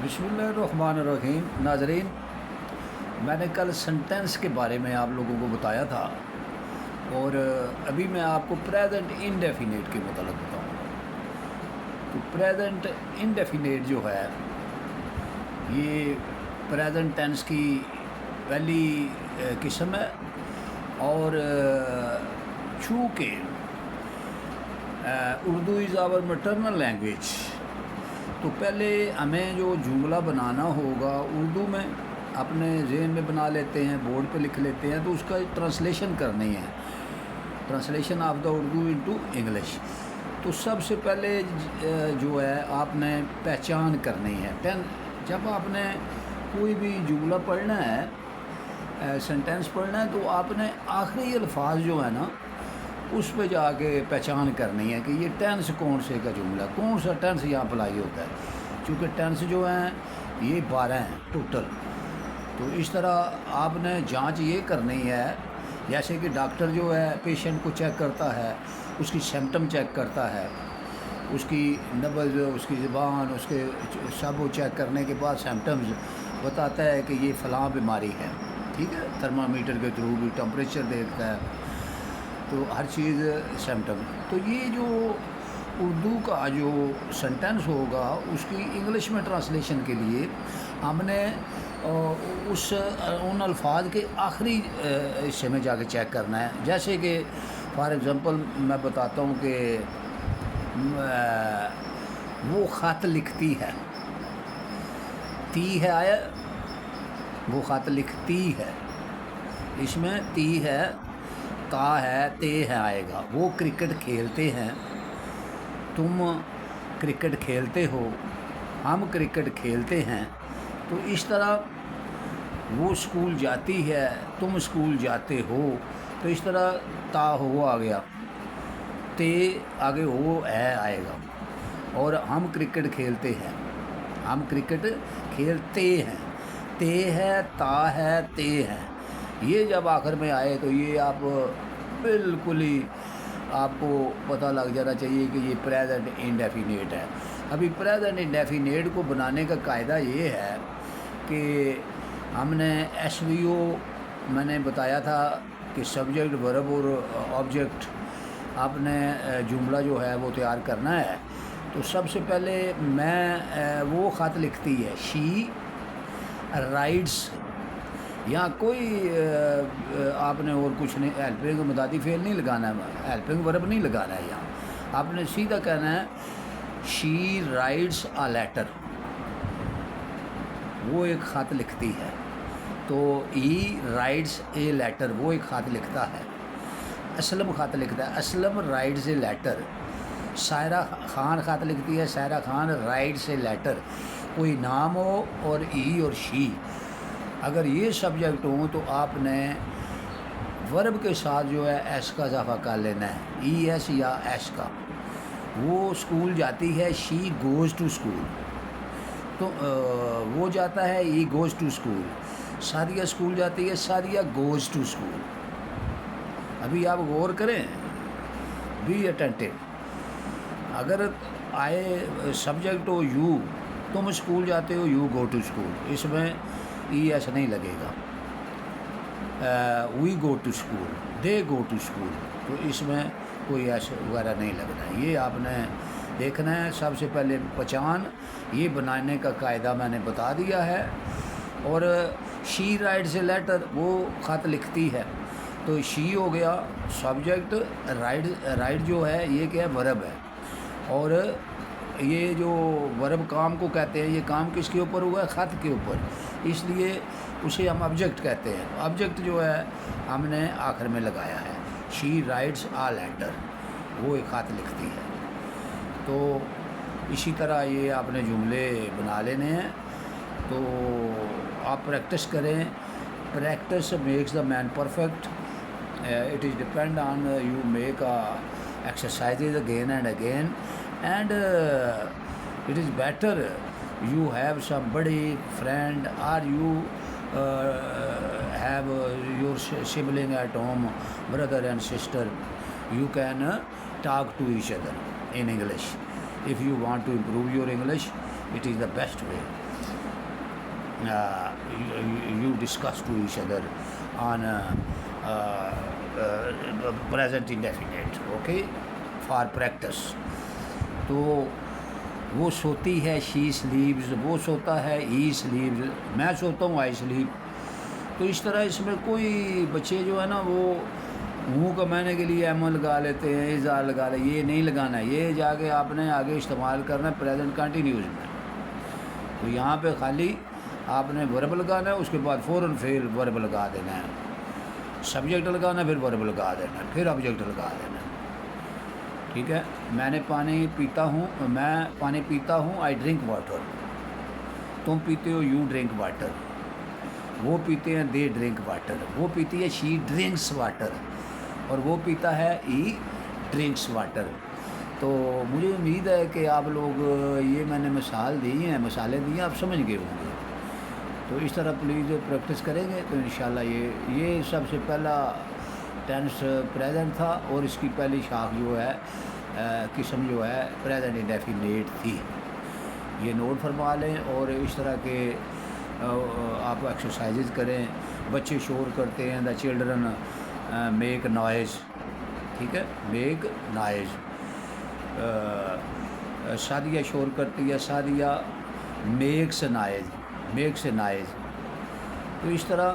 बिस्मिल्लाहिर्रहमानिर्रहीम। नाज़रीन, मैंने कल सेंटेंस के बारे में आप लोगों को बताया था और अभी मैं आपको प्रेजेंट इंडेफिनेट के मतलब बताऊंगा। तो प्रेजेंट इंडेफिनेट जो है ये प्रेजेंट टेंस की पहली किस्म है और चूँकि Urdu is our maternal language, तो पहले हमें जो जुमला बनाना होगा उर्दू में अपने ज़हन में बना लेते हैं, बोर्ड पे लिख लेते हैं, तो उसका ट्रांसलेशन करनी है, translation of the Urdu into English. तो सबसे पहले जो है आपने पहचान करनी है। जब आपने कोई भी जुमला पढ़ना है, सेंटेंस पढ़ना है, तो आपने आखिरी अल्फाज जो है ना उस पे जाके पहचान करनी है कि ये टेंस कौन से का जुमला, कौन सा टेंस यहाँ अप्लाई होता है। क्योंकि टेंस जो हैं ये 12 हैं टोटल। तो इस तरह आपने जांच ये करनी है, जैसे कि डॉक्टर जो है पेशेंट को चेक करता है, उसकी सिम्टम चेक करता है, उसकी नब्ज़, उसकी ज़ुबान, उसके सब वो चेक करने के बाद सिम्टम्स बताता है कि ये फ़लाँ बीमारी है। ठीक है, थर्मामीटर के थ्रू भी टेम्परेचर देखता है, तो हर चीज़ सिम्टम। तो ये जो उर्दू का जो सेंटेंस होगा उसकी इंग्लिश में ट्रांसलेशन के लिए हमने उन अल्फाज के आखिरी हिस्से में जाके चेक करना है। जैसे कि फॉर एग्ज़ाम्पल मैं बताता हूँ कि वो ख़त लिखती है, ती है आया, वो ख़त लिखती है, इसमें ती है, ता है, ते है आएगा। वो क्रिकेट खेलते हैं, तुम क्रिकेट खेलते हो, हम क्रिकेट खेलते हैं। तो इस तरह वो स्कूल जाती है, तुम स्कूल जाते हो, तो इस तरह ता हो आ गया, ते आगे हो है आएगा। और हम क्रिकेट खेलते हैं, हम क्रिकेट खेलते हैं, ते है, ता है, ते है। ये जब आखिर में आए तो ये आप बिल्कुल ही आपको पता लग जाना चाहिए कि ये प्रेजेंट इंडेफिनेट है। अभी प्रेजेंट इंडेफिनेट को बनाने का कायदा ये है कि हमने SVO मैंने बताया था कि सब्जेक्ट, वर्ब और ऑब्जेक्ट आपने जुमला जो है वो तैयार करना है। तो सबसे पहले मैं वो ख़त लिखती है, शी राइड्स। यहाँ कोई आपने और कुछ नहीं, हेल्पिंग मुदादी फेल नहीं लगाना है, हेल्पिंग वर्ब नहीं लगाना है। यहाँ आपने सीधा कहना है शी राइट्स अ लेटर, वो एक ख़त लिखती है। तो ही राइट्स ए लेटर, वो एक ख़त लिखता है। असलम ख़त लिखता है, Aslam writes a letter. Saira Khan ख़त लिखती है, Saira Khan writes a letter. कोई नाम हो और ही और शी, अगर ये सब्जेक्ट हो तो आपने वर्ब के साथ जो है एस का इजाफा कर लेना है, ES या एस का। वो स्कूल जाती है, शी गोज़ टू स्कूल, तो वो जाता है, he goes to school. Sadia school जाती है, सादिया गोज़ टू स्कूल। अभी आप गौर करें, बी अटेंटिव। अगर आए सब्जेक्ट हो यू, तुम स्कूल जाते हो, यू गो टू स्कूल, इसमें ES नहीं लगेगा। We go to school, they go to school, तो इसमें कोई एस वगैरह नहीं लगना। ये आपने देखना है। सबसे पहले पहचान ये बनाने का कायदा मैंने बता दिया है। और शी राइट्स ए लेटर, वो ख़त लिखती है, तो शी हो गया सब्जेक्ट, राइट जो है ये क्या है, वर्ब है। और ये जो वर्ब काम को कहते हैं, ये काम किसके ऊपर हुआ है, ख़त के ऊपर, इसलिए उसे हम ऑब्जेक्ट कहते हैं। ऑब्जेक्ट जो है हमने आखिर में लगाया है, शी राइट्स आ लेटर, वो एक ख़त लिखती है। तो इसी तरह ये आपने जुमले बना लेने हैं। तो आप प्रैक्टिस करें, practice makes the man perfect. It is depend on you make exercises again and again, and it is better you have somebody friend, or you have your sibling at home, brother and sister, you can talk to each other in English. If you want to improve your English, it is the best way. you discuss to each other on present indefinite, okay, for practice. تو وہ سوتی ہے she sleeps, وہ سوتا ہے he sleeps, میں سوتا ہوں I sleep. تو اس طرح اس میں کوئی بچے جو ہے نا وہ منہ کمانے کے لیے ایم لگا لیتے ہیں, اذا لگا لے, یہ نہیں لگانا ہے, یہ جا کے آپ نے آگے استعمال کرنا ہے پریزنٹ کنٹینیوس میں. تو یہاں پہ خالی آپ نے ورب لگانا ہے, اس کے بعد فوراً پھر ورب لگا دینا ہے, سبجیکٹ لگانا ہے, پھر ورب لگا دینا ہے, پھر آبجیکٹ لگا دینا ہے. ٹھیک ہے, میں پانی پیتا ہوں آئی ڈرنک واٹر. تم پیتے ہو یو ڈرنک واٹر. وہ پیتے ہیں دے ڈرنک واٹر. وہ پیتی ہے شی ڈرنکس واٹر, اور وہ پیتا ہے ای ڈرنکس واٹر. تو مجھے امید ہے کہ آپ لوگ یہ میں نے مثالیں دی ہیں, آپ سمجھ گئے ہوں گے. تو اس طرح پلیز پریکٹس کریں گے تو انشاءاللہ یہ سب سے پہلا ٹینس پریزنٹ تھا, اور اس کی پہلی شاخ جو ہے قسم جو ہے پریزنٹ انڈیفینیٹ تھی. یہ نوٹ فرما لیں, اور اس طرح کے آپ ایکسرسائزز کریں. بچے شور کرتے ہیں, دا چلڈرن میک نوائز, ٹھیک ہے, میک نوائز. سعدیہ شور کرتی ہے, سعدیہ میکس نائز. تو اس طرح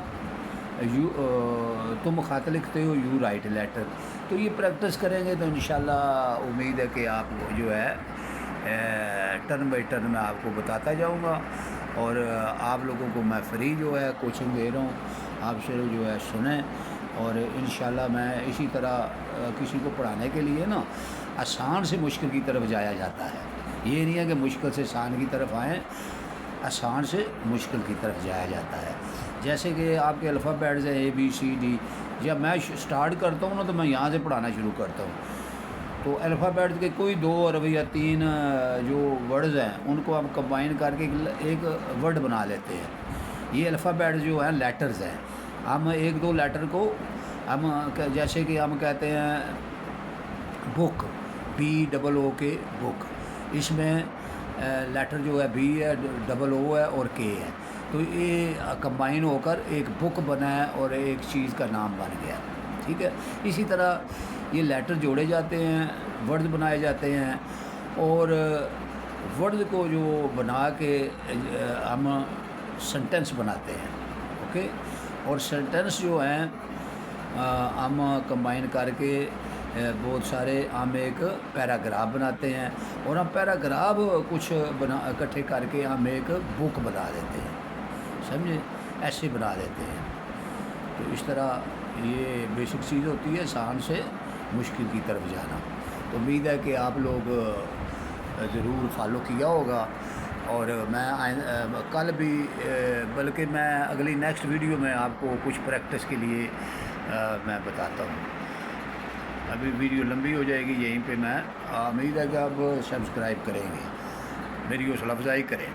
تم خط لکھتے ہو یو رائٹ لیٹر. تو یہ پریکٹس کریں گے تو انشاءاللہ امید ہے کہ آپ کو جو ہے ٹرن بائی ٹرن میں آپ کو بتاتا جاؤں گا, اور آپ لوگوں کو میں فری جو ہے کوچنگ دے رہا ہوں, آپ سے جو ہے سنیں. اور انشاءاللہ میں اسی طرح کسی کو پڑھانے کے لیے نا آسان سے مشکل کی طرف جایا جاتا ہے. یہ نہیں ہے کہ مشکل سے آسان کی طرف آئیں, آسان سے مشکل کی طرف جایا جاتا ہے. جیسے کہ آپ کے الفابیٹس ہیں ABCD, جب میں سٹارٹ کرتا ہوں نا تو میں یہاں سے پڑھانا شروع کرتا ہوں. تو الفابیٹس کے کوئی 2 اور یا 3 جو ورڈز ہیں ان کو ہم کمبائن کر کے ایک ورڈ بنا لیتے ہیں. یہ الفابیٹس جو ہیں لیٹرز ہیں. ہم 1-2 لیٹر کو ہم جیسے کہ ہم کہتے ہیں بک, BOOK بک, اس میں لیٹر جو ہے B ہے, OO ہے اور K ہے. تو یہ کمبائن ہو کر ایک بک بنا ہے اور ایک چیز کا نام بن گیا. ٹھیک ہے, اسی طرح یہ لیٹر جوڑے جاتے ہیں, ورڈز بنائے جاتے ہیں, اور ورڈز کو جو بنا کے ہم سنٹنس بناتے ہیں. اوکے, اور سنٹنس جو ہیں ہم کمبائن کر کے بہت سارے ہم ایک پیراگراف بناتے ہیں, اور ہم پیراگراف کچھ اکٹھے کر کے ہم ایک بک بنا دیتے ہیں. سمجھے, ایسے بنا دیتے ہیں. تو اس طرح یہ بیسک چیز ہوتی ہے, آسان سے مشکل کی طرف جانا. تو امید ہے کہ آپ لوگ ضرور فالو کیا ہوگا, اور میں کل بھی بلکہ میں اگلی نیکسٹ ویڈیو میں آپ کو کچھ پریکٹس کے لیے میں بتاتا ہوں. ابھی ویڈیو لمبی ہو جائے گی, یہیں پہ میں امید ہے کہ آپ سبسکرائب کریں گے, میری حوصلہ افزائی کریں.